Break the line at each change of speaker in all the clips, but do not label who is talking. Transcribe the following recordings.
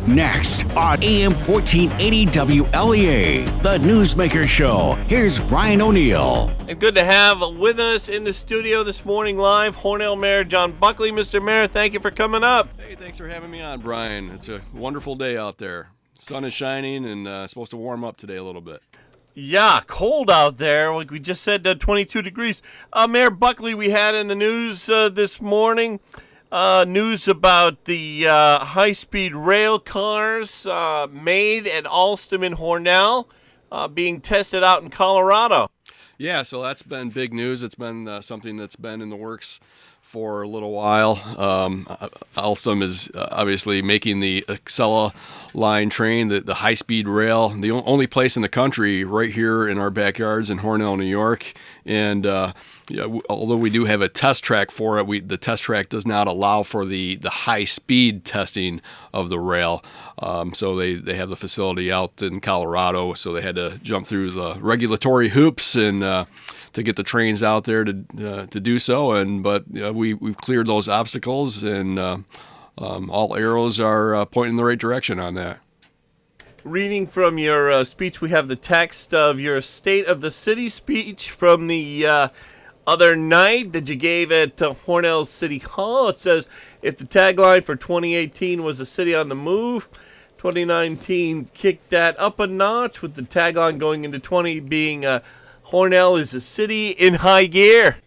Next on AM 1480 WLEA, the Newsmaker Show. Here's Brian O'Neill.
And good to have with us in the studio this morning live, Hornell Mayor John Buckley. Mr. Mayor, thank you for coming up.
Hey, thanks for having me on, Brian. It's a wonderful day out there. Sun is shining and it's supposed to warm up today a little bit.
Yeah, cold out there. Like we just said, 22 degrees. Mayor Buckley, we had in the news this morning news about the high-speed rail cars made at Alstom and Hornell being tested out in Colorado.
Yeah, so that's been big news. It's been something that's been in the works for a little while. Alstom is obviously making the Acela line train, the high-speed rail, the only place in the country right here in our backyards in Hornell, New York. And although we do have a test track for it, the test track does not allow for the high-speed testing of the rail. So they have the facility out in Colorado, so they had to jump through the regulatory hoops and to get the trains out there to do so. But we've cleared those obstacles, and all arrows are pointing in the right direction on that.
Reading from your speech, we have the text of your State of the City speech from the other night that you gave at Hornell City Hall. It says, if the tagline for 2018 was a city on the move, 2019 kicked that up a notch, with the tagline going into 20 being Hornell is a city in high gear.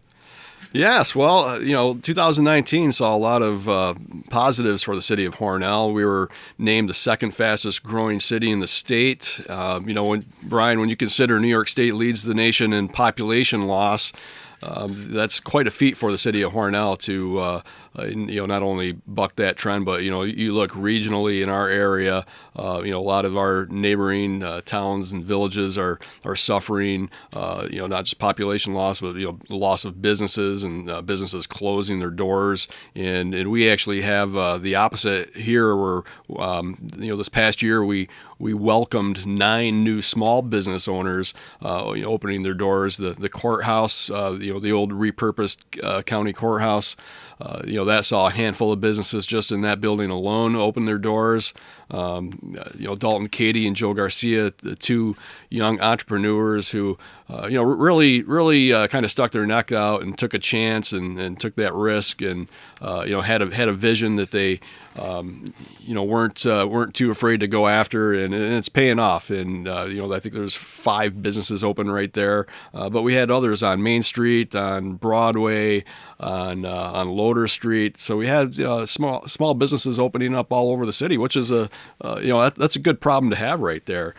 Yes, well, 2019 saw a lot of positives for the city of Hornell. We were named the second fastest growing city in the state. Brian, when you consider New York State leads the nation in population loss, that's quite a feat for the city of Hornell to not only buck that trend, but you look regionally in our area. A lot of our neighboring towns and villages are suffering. Not just population loss, but the loss of businesses and businesses closing their doors. And we actually have the opposite here, where this past year we welcomed 9 new small business owners, opening their doors. The courthouse, the old repurposed county courthouse. That saw a handful of businesses just in that building alone open their doors. Dalton Katie and Joe Garcia, the 2 young entrepreneurs who, really kind of stuck their neck out and took a chance and took that risk, and had a vision that they weren't too afraid to go after, and it's paying off. And I think there's 5 businesses open right there, but we had others on Main Street, on Broadway, on Loader Street. So we had small businesses opening up all over the city, which is that's a good problem to have right there.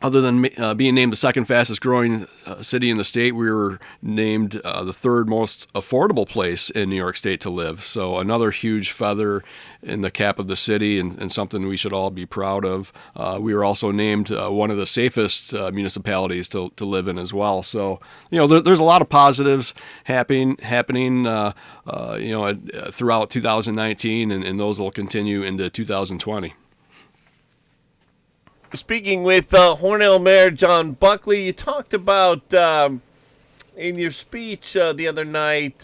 Other than being named the second fastest growing city in the state, we were named the 3rd most affordable place in New York State to live. So another huge feather in the cap of the city, and something we should all be proud of. We were also named one of the safest municipalities to live in as well. So there's a lot of positives happening throughout 2019, and those will continue into 2020.
Speaking with Hornell Mayor John Buckley, you talked about in your speech the other night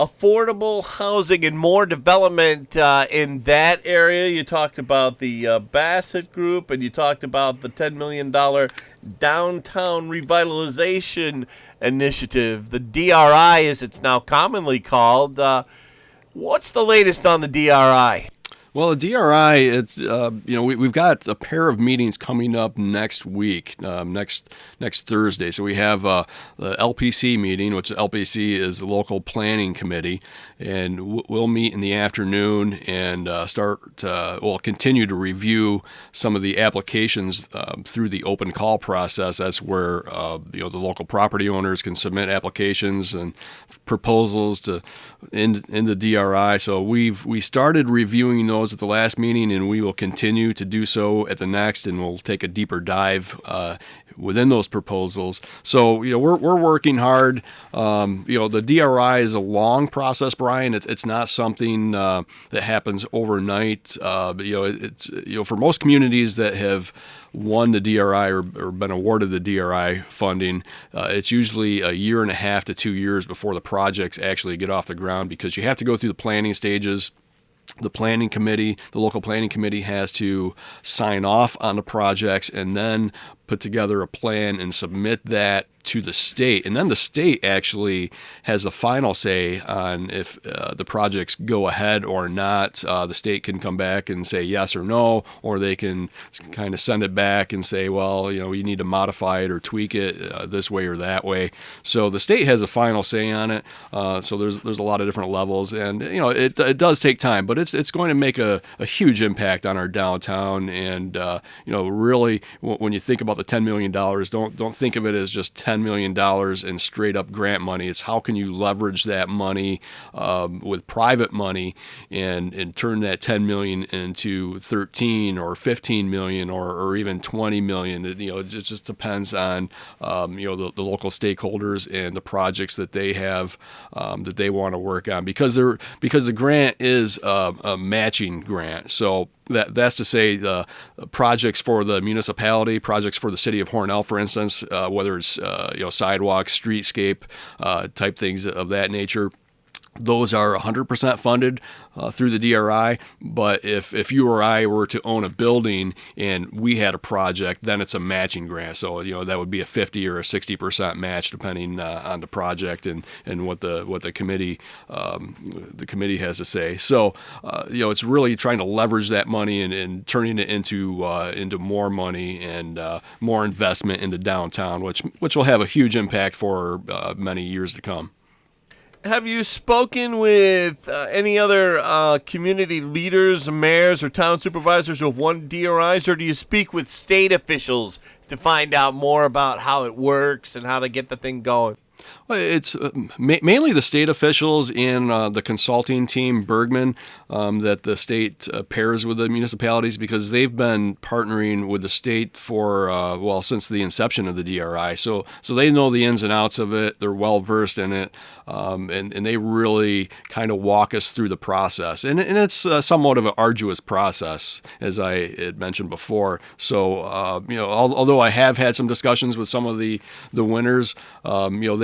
affordable housing and more development in that area. You talked about the Bassett Group, and you talked about the $10 million downtown revitalization initiative, the DRI as it's now commonly called. What's the latest on the DRI?
Well, the DRI, it's we've got a pair of meetings coming up next week, next Thursday. So we have the LPC meeting, which LPC is the local planning committee, and we'll meet in the afternoon and we'll continue to review some of the applications through the open call process. That's where the local property owners can submit applications and proposals in the DRI. So we started reviewing those at the last meeting, and we will continue to do so at the next, and we'll take a deeper dive within those proposals. So we're working hard. The DRI is a long process, Brian. It's not something that happens overnight. It's for most communities that have won the DRI or been awarded the DRI funding, it's usually a year and a half to 2 years before the projects actually get off the ground, because you have to go through the planning stages. the planning committee, the local planning committee has to sign off on the projects and then put together a plan and submit that to the state. And then the state actually has the final say on if the projects go ahead or not. The state can come back and say yes or no, or they can kind of send it back and say, well, you need to modify it or tweak it this way or that way. So the state has a final say on it. So there's a lot of different levels, and it does take time, but it's going to make a huge impact on our downtown. And really, when you think about the $10 million, don't think of it as just $10 million in straight up grant money. It's how can you leverage that money with private money and turn that 10 million into 13 or 15 million or even 20 million. It just depends on the local stakeholders and the projects that they have that they want to work on, because the grant is a matching grant. So that's to say the projects for the municipality, projects for the city of Hornell, for instance, whether it's sidewalks, streetscape type things of that nature. Those are 100% funded through the DRI, but if you or I were to own a building and we had a project, then it's a matching grant. So that would be a 50 or a 60% match depending on the project and what the committee has to say. So it's really trying to leverage that money and turning it into more money and more investment into downtown, which will have a huge impact for many years to come.
Have you spoken with any other community leaders, mayors, or town supervisors who have won DRIs, or do you speak with state officials to find out more about how it works and how to get the thing going?
Well, it's mainly the state officials and the consulting team, Bergman, that the state pairs with the municipalities, because they've been partnering with the state for, since the inception of the DRI. So they know the ins and outs of it. They're well versed in it. And they really kind of walk us through the process. And it's somewhat of an arduous process, as I had mentioned before. So, although I have had some discussions with some of the winners,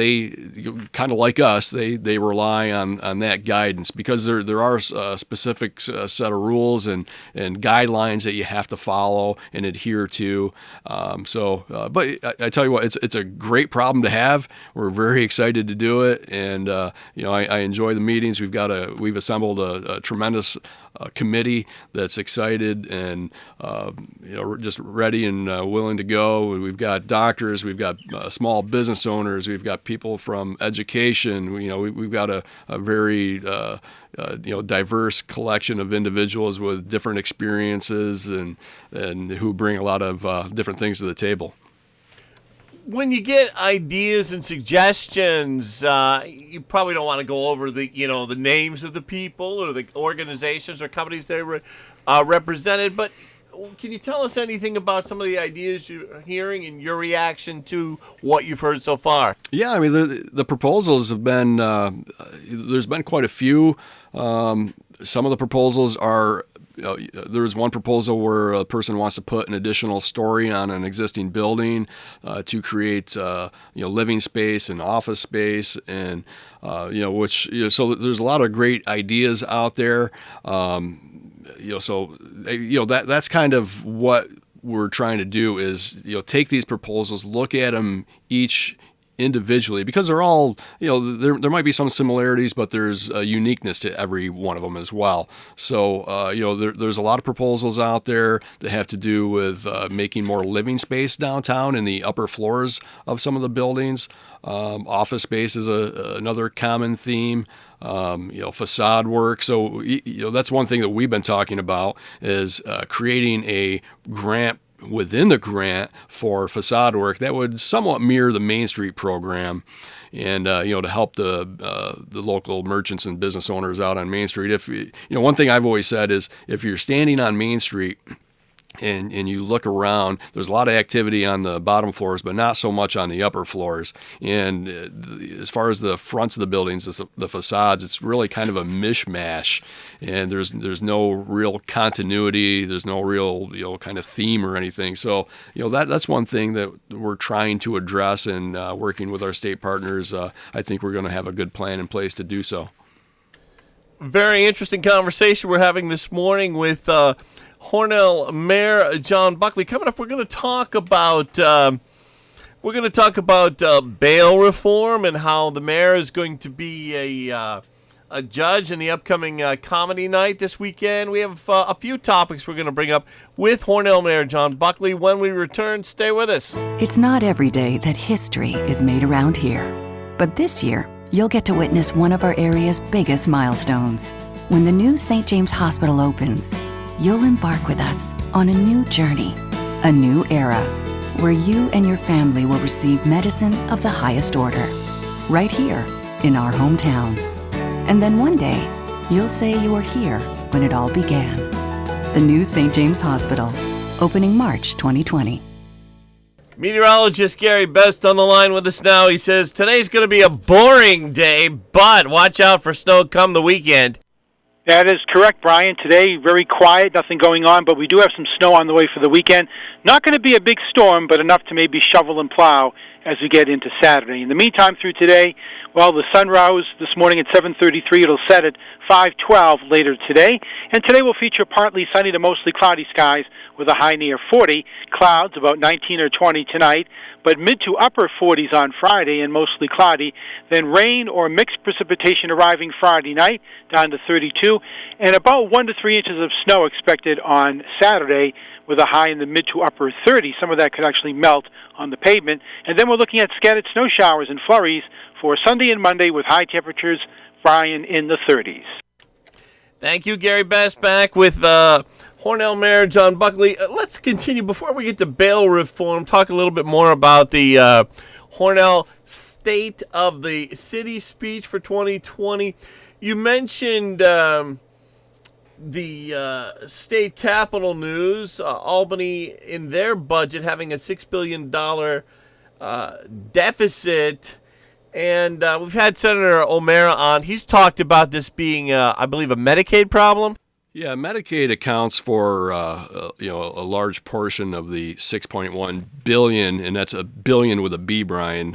they kind of like us, they rely on that guidance, because there are a specific set of rules and guidelines that you have to follow and adhere to. But I tell you what, it's a great problem to have. We're very excited to do it. And I enjoy the meetings. We've assembled a tremendous committee that's excited and just ready and willing to go. We've got doctors, we've got small business owners, we've got people from education. We've got a very diverse collection of individuals with different experiences and who bring a lot of different things to the table.
When you get ideas and suggestions, you probably don't want to go over the names of the people or the organizations or companies that are represented. But can you tell us anything about some of the ideas you're hearing and your reaction to what you've heard so far? Yeah,
I mean the proposals have been there's been quite a few. Some of the proposals are. There's one proposal where a person wants to put an additional story on an existing building to create living space and office space, and so there's a lot of great ideas out there. That's kind of what we're trying to do is take these proposals, look at them each individually, because they're all, there might be some similarities, but there's a uniqueness to every one of them as well. So, there's a lot of proposals out there that have to do with making more living space downtown in the upper floors of some of the buildings. Office space is another common theme. Facade work. So, that's one thing that we've been talking about is creating a grant within the grant for facade work that would somewhat mirror the Main Street program, and to help the local merchants and business owners out on Main Street. If one thing I've always said is, if you're standing on Main Street and you look around, there's a lot of activity on the bottom floors, but not so much on the upper floors. And as far as the fronts of the buildings, the facades, it's really kind of a mishmash, and there's no real continuity. There's no real kind of theme or anything. So that's one thing that we're trying to address, and working with our state partners, I think we're going to have a good plan in place to do so.
Very interesting conversation we're having this morning with Hornell Mayor John Buckley. Coming up, we're going to talk about bail reform and how the mayor is going to be a judge in the upcoming comedy night this weekend. We have a few topics we're going to bring up with Hornell Mayor John Buckley. When we return, stay with us.
It's not every day that history is made around here, but this year you'll get to witness one of our area's biggest milestones. When the new St. James Hospital opens, you'll embark with us on a new journey, a new era, where you and your family will receive medicine of the highest order, right here in our hometown. And then one day, you'll say you were here when it all began. The new St. James Hospital, opening March 2020.
Meteorologist Gary Best on the line with us now. He says today's going to be a boring day, but watch out for snow come the weekend.
That is correct, Brian. Today, very quiet, nothing going on, but we do have some snow on the way for the weekend. Not going to be a big storm, but enough to maybe shovel and plow as we get into Saturday. In the meantime, through today, well, the sun rose this morning at 7:33. It'll set at 5:12 later today. And today will feature partly sunny to mostly cloudy skies with a high near 40. Clouds about 19 or 20 tonight, but mid to upper 40s on Friday and mostly cloudy. Then rain or mixed precipitation arriving Friday night down to 32. And about 1 to 3 inches of snow expected on Saturday with a high in the mid to upper 30s. Some of that could actually melt on the pavement. And then we're looking at scattered snow showers and flurries for Sunday and Monday with high temperatures, Brian, in the 30s.
Thank you, Gary Best, back with Hornell Mayor John Buckley. Let's continue. Before we get to bail reform, talk a little bit more about the Hornell State of the City speech for 2020. You mentioned the state capital news, Albany in their budget having a $6 billion deficit. And we've had Senator O'Mara on. He's talked about this being, I believe, a Medicaid problem.
Yeah, Medicaid accounts for a large portion of the $6.1 billion, and that's a billion with a B, Brian,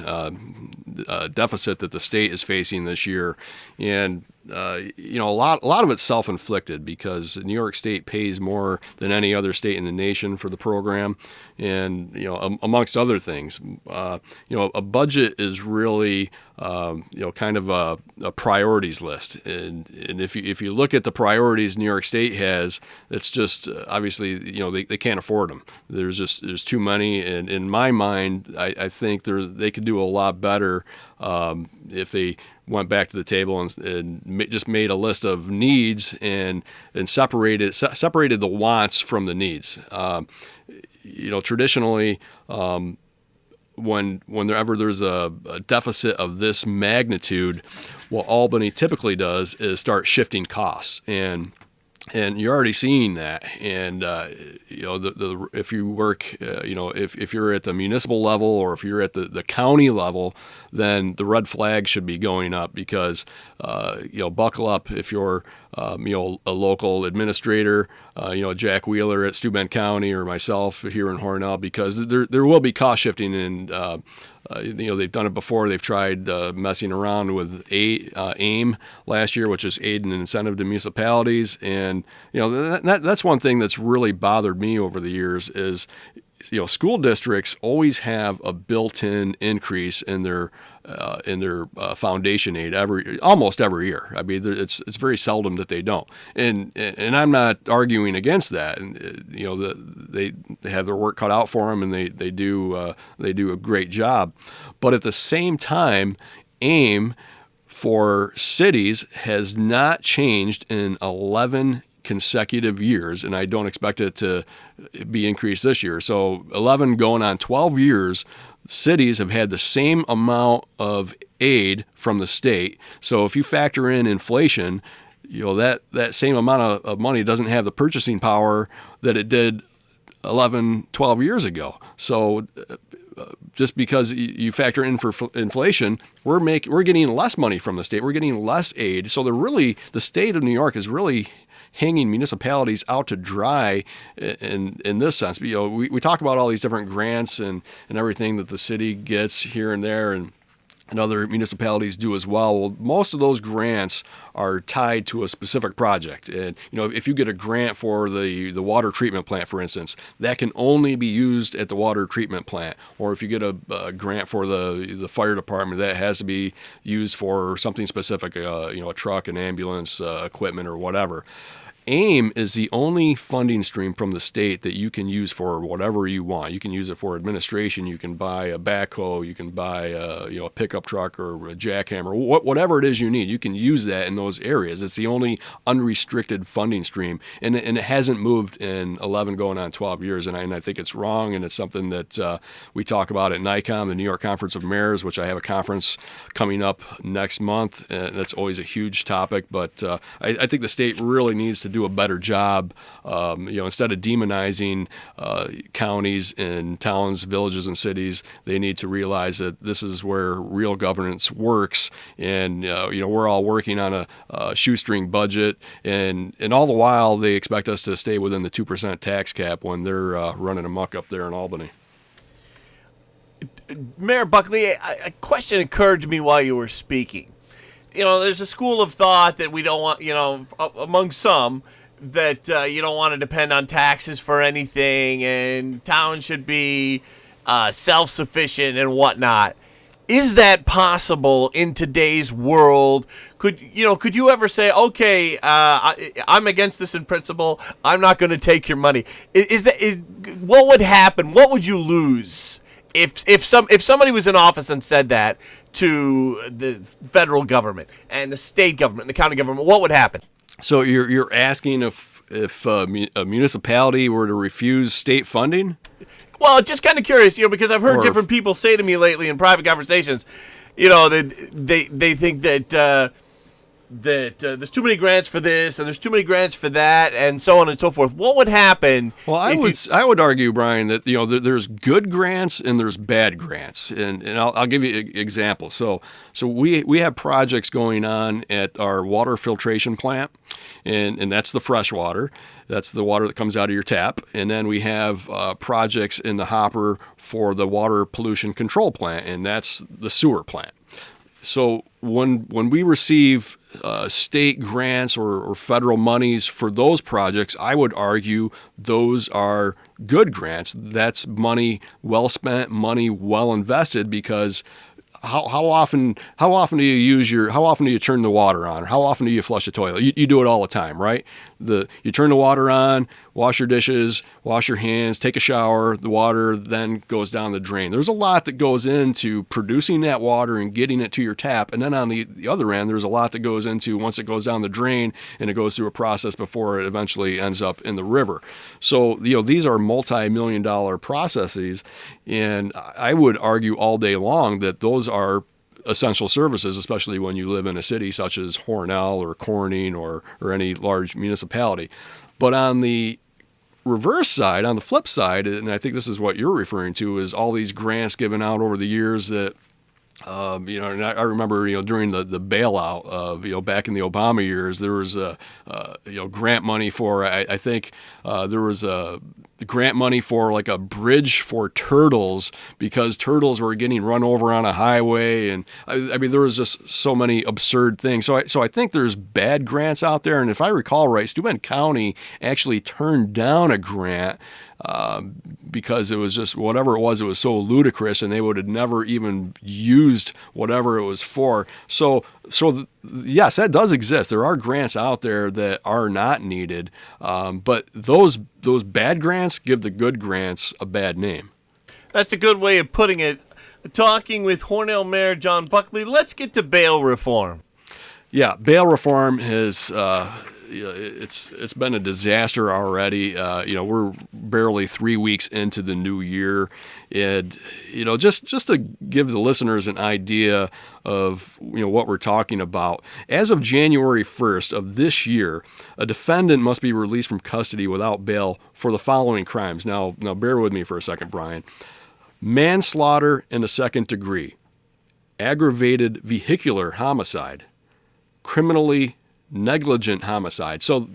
deficit that the state is facing this year. And a lot of it's self-inflicted because New York State pays more than any other state in the nation for the program, and amongst other things, a budget is really kind of a priorities list, and if you look at the priorities New York State has, it's just obviously they can't afford them. There's too many, and in my mind, I think they could do a lot better if they went back to the table and just made a list of needs and separated the wants from the needs. Traditionally, whenever there's a deficit of this magnitude, what Albany typically does is start shifting costs, and you're already seeing that. And if you work, if you're at the municipal level or if you're at the county level, then the red flag should be going up because buckle up if you're a local administrator, Jack Wheeler at Steuben County or myself here in Hornell, because there will be cost shifting, and they've done it before. They've tried messing around with AIM last year, which is aid and incentive to municipalities, and that's one thing that's really bothered me over the years is school districts always have a built-in increase in their foundation aid almost every year. I mean, it's very seldom that they don't, and I'm not arguing against that. And they have their work cut out for them, and they do a great job. But at the same time, AIM for cities has not changed in 11 consecutive years, and I don't expect it to be increased this year. So 11 going on 12 years, cities have had the same amount of aid from the state. So if you factor in inflation, that same amount of money doesn't have the purchasing power that it did 11, 12 years ago. So just because you factor in for inflation, we're getting less money from the state. We're getting less aid. So the state of New York is really hanging municipalities out to dry in this sense. We talk about all these different grants and everything that the city gets here and there, and and other municipalities do as well. Well, most of those grants are tied to a specific project. And, if you get a grant for the water treatment plant, for instance, that can only be used at the water treatment plant. Or if you get a grant for the fire department, that has to be used for something specific, a truck, an ambulance, equipment, or whatever. AIM is the only funding stream from the state that you can use for whatever you want. You can use it for administration. You can buy a backhoe. You can buy a pickup truck or a jackhammer. Whatever it is you need, you can use that in those areas. It's the only unrestricted funding stream, and it hasn't moved in 11 going on 12 years, and I think it's wrong, and it's something that we talk about at NICOM, the New York Conference of Mayors, which I have a conference coming up next month. That's always a huge topic, but I think the state really needs to do a better job, instead of demonizing counties and towns, villages, and cities. They need to realize that this is where real governance works, and we're all working on a shoestring budget, and all the while they expect us to stay within the 2% tax cap when they're running amok up there in Albany.
Mayor Buckley, a question occurred to me while you were speaking. There's a school of thought that we don't want, among some, that you don't want to depend on taxes for anything, and towns should be self-sufficient and whatnot. Is that possible in today's world? Could you ever say, okay, I'm against this in principle, I'm not going to take your money? What would happen? What would you lose if somebody was in office and said that to the federal government and the state government and the county government? What would happen?
So you're asking if a municipality were to refuse state funding?
Well, just kind of curious, because I've heard different people say to me lately in private conversations, they think that there's too many grants for this and there's too many grants for that and so on and so forth. What would happen?
Well, I would argue, Brian, that there's good grants and there's bad grants, and I'll give you examples. So we have projects going on at our water filtration plant, and that's the fresh water. That's the water that comes out of your tap. And then we have projects in the hopper for the water pollution control plant, and that's the sewer plant. So when we receive state grants or federal monies for those projects, I would argue those are good grants. That's money well spent, money well invested, because how often do you turn the water on, or how often do you flush a toilet? You do it all the time, right? You turn the water on, wash your dishes, wash your hands, take a shower. The water then goes down the drain. There's a lot that goes into producing that water and getting it to your tap, and then on the other end, there's a lot that goes into once it goes down the drain and it goes through a process before it eventually ends up in the river. So these are multi-million-dollar processes, and I would argue all day long that those are essential services, especially when you live in a city such as Hornell or Corning or any large municipality. But on the reverse side, on the flip side, and I think this is what you're referring to, is all these grants given out over the years that, and I remember, during the bailout of, back in the Obama years, there was grant money for, I think there was a grant money for like a bridge for turtles because turtles were getting run over on a highway. And I mean, there was just so many absurd things. So I think there's bad grants out there. And if I recall right, Steuben County actually turned down a grant because it was just whatever it was so ludicrous, and they would have never even used whatever it was for. So yes, that does exist. There are grants out there that are not needed, but those bad grants give the good grants a bad name.
That's a good way of putting it. Talking with Hornell Mayor John Buckley, let's get to bail reform.
Yeah, bail reform has it's been a disaster already. We're barely 3 weeks into the new year, and just to give the listeners an idea of what we're talking about. As of January 1st of this year, a defendant must be released from custody without bail for the following crimes. Now bear with me for a second, Brian. Manslaughter in the second degree, aggravated vehicular homicide, criminally negligent homicide. So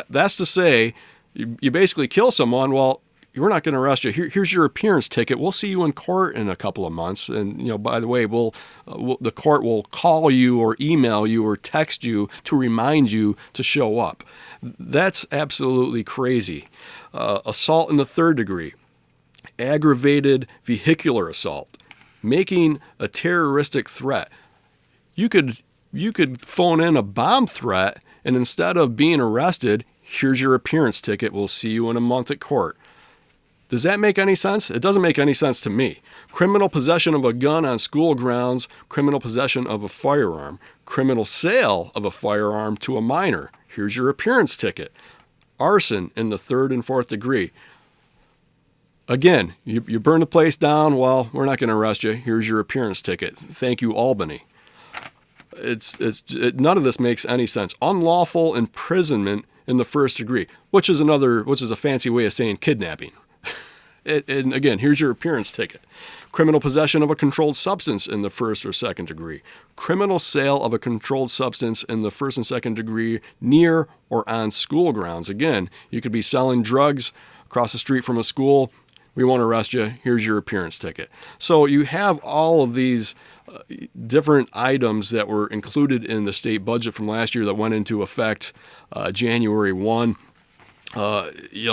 that's to say, you basically kill someone. Well, we're not going to arrest you. Here's your appearance ticket. We'll see you in court in a couple of months. And, by the way, the court will call you or email you or text you to remind you to show up. That's absolutely crazy. Assault in the third degree, aggravated vehicular assault, making a terroristic threat. You could phone in a bomb threat, and instead of being arrested, here's your appearance ticket. We'll see you in a month at court. Does that make any sense? It doesn't make any sense to me. Criminal possession of a gun on school grounds, criminal possession of a firearm, criminal sale of a firearm to a minor. Here's your appearance ticket. Arson in the third and fourth degree. Again, you burn the place down. Well, we're not going to arrest you. Here's your appearance ticket. Thank you, Albany. None of this makes any sense. Unlawful imprisonment in the first degree, which is a fancy way of saying kidnapping. And again, here's your appearance ticket. Criminal possession of a controlled substance in the first or second degree. Criminal sale of a controlled substance in the first and second degree near or on school grounds. Again, you could be selling drugs across the street from a school. We won't arrest you. Here's your appearance ticket. So you have all of these different items that were included in the state budget from last year that went into effect January 1. Okay,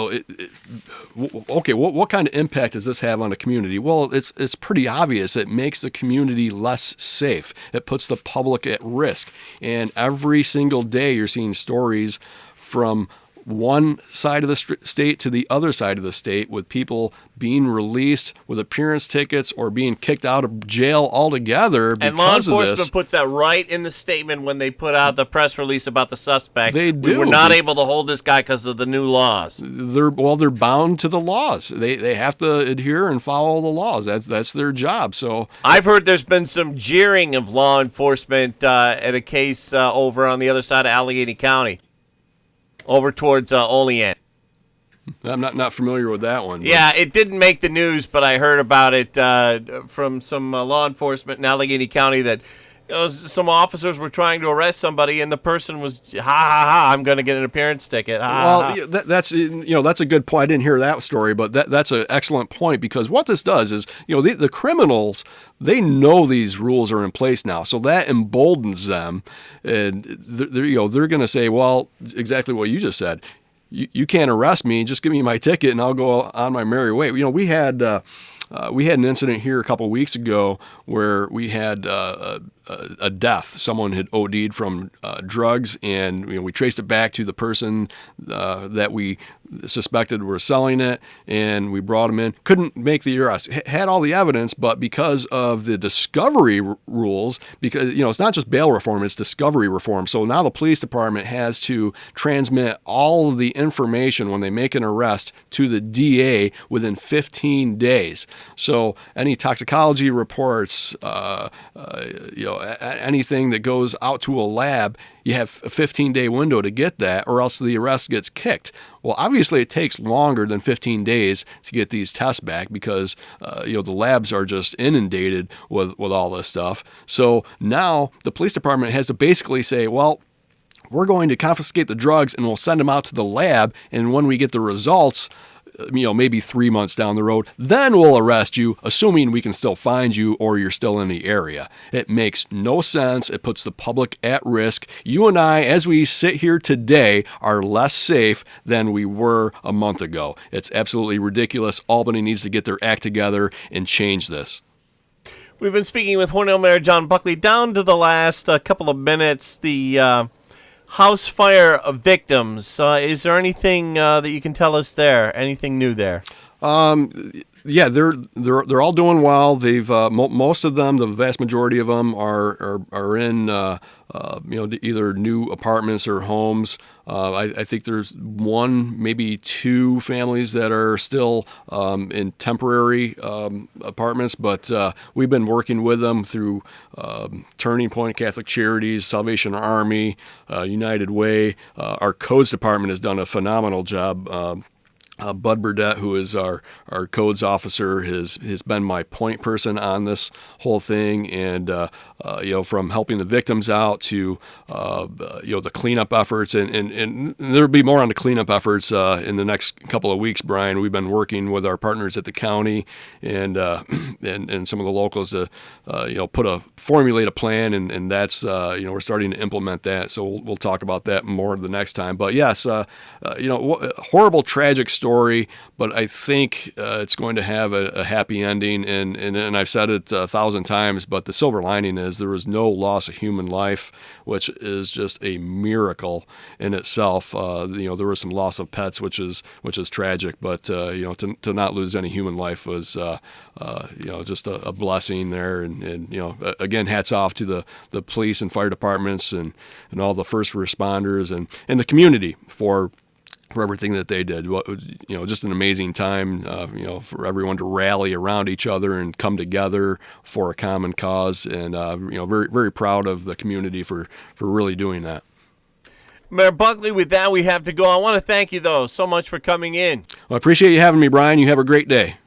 what kind of impact does this have on the community? Well, it's pretty obvious. It makes the community less safe. It puts the public at risk. And every single day you're seeing stories from one side of the state to the other side of the state with people being released with appearance tickets or being kicked out of jail altogether because
and law
of
enforcement
this.
puts that right in the statement when they put out the press release about the suspect.
They do.
We were not able to hold this guy because of the new laws.
They're bound to the laws. They have to adhere and follow the laws. That's their job. So
I've heard there's been some jeering of law enforcement at a case over on the other side of Allegheny County, over towards Olean.
I'm not familiar with that one.
Yeah, it didn't make the news, but I heard about it from some law enforcement in Allegheny County that some officers were trying to arrest somebody, and the person was, ha, ha, ha, I'm going to get an appearance ticket. Ha,
well, that's a good point. I didn't hear that story, but that's an excellent point, because what this does is, the criminals, they know these rules are in place now, so that emboldens them, and they're going to say, well, exactly what you just said. You can't arrest me. Just give me my ticket, and I'll go on my merry way. We had an incident here a couple of weeks ago where we had a death. Someone had OD'd from drugs, and we traced it back to the person that we suspected were selling it, and we brought him in. Couldn't make the arrest. Had all the evidence, but because of the discovery rules, because it's not just bail reform, it's discovery reform. So now the police department has to transmit all of the information when they make an arrest to the DA within 15 days. So any toxicology reports, anything that goes out to a lab, you have a 15-day window to get that, or else the arrest gets kicked. Well, obviously it takes longer than 15 days to get these tests back because the labs are just inundated with all this stuff. So now the police department has to basically say, well, we're going to confiscate the drugs and we'll send them out to the lab, and when we get the results, maybe 3 months down the road, then we'll arrest you, assuming we can still find you or you're still in the area. It makes no sense. It puts the public at risk. You and I, as we sit here today, are less safe than we were a month ago. It's absolutely ridiculous. Albany needs to get their act together and change this.
We've been speaking with Hornell Mayor John Buckley. Down to the last couple of minutes, the house fire victims. Is there anything that you can tell us there? Anything new there?
Yeah, they're all doing well. They've most of them, the vast majority of them, are in either new apartments or homes. I think there's one, maybe two families that are still in temporary apartments, but we've been working with them through Turning Point, Catholic Charities, Salvation Army, United Way. Our codes department has done a phenomenal job Bud Burdett, who is our codes officer, has been my point person on this whole thing, and from helping the victims out to the cleanup efforts, and there'll be more on the cleanup efforts in the next couple of weeks. Brian, we've been working with our partners at the county and some of the locals to formulate a plan, and that's we're starting to implement that. So we'll talk about that more the next time. But yes, horrible, tragic story, but I think it's going to have a happy ending, and I've said it 1,000 times, but the silver lining is there was no loss of human life, which is just a miracle in itself. There was some loss of pets, which is tragic, but to not lose any human life was just a blessing there, and again, hats off to the police and fire departments and all the first responders and the community for everything that they did. Just an amazing time, for everyone to rally around each other and come together for a common cause. And, very, very proud of the community for really doing that.
Mayor Buckley, with that, we have to go. I want to thank you, though, so much for coming in.
Well, I appreciate you having me, Brian. You have a great day.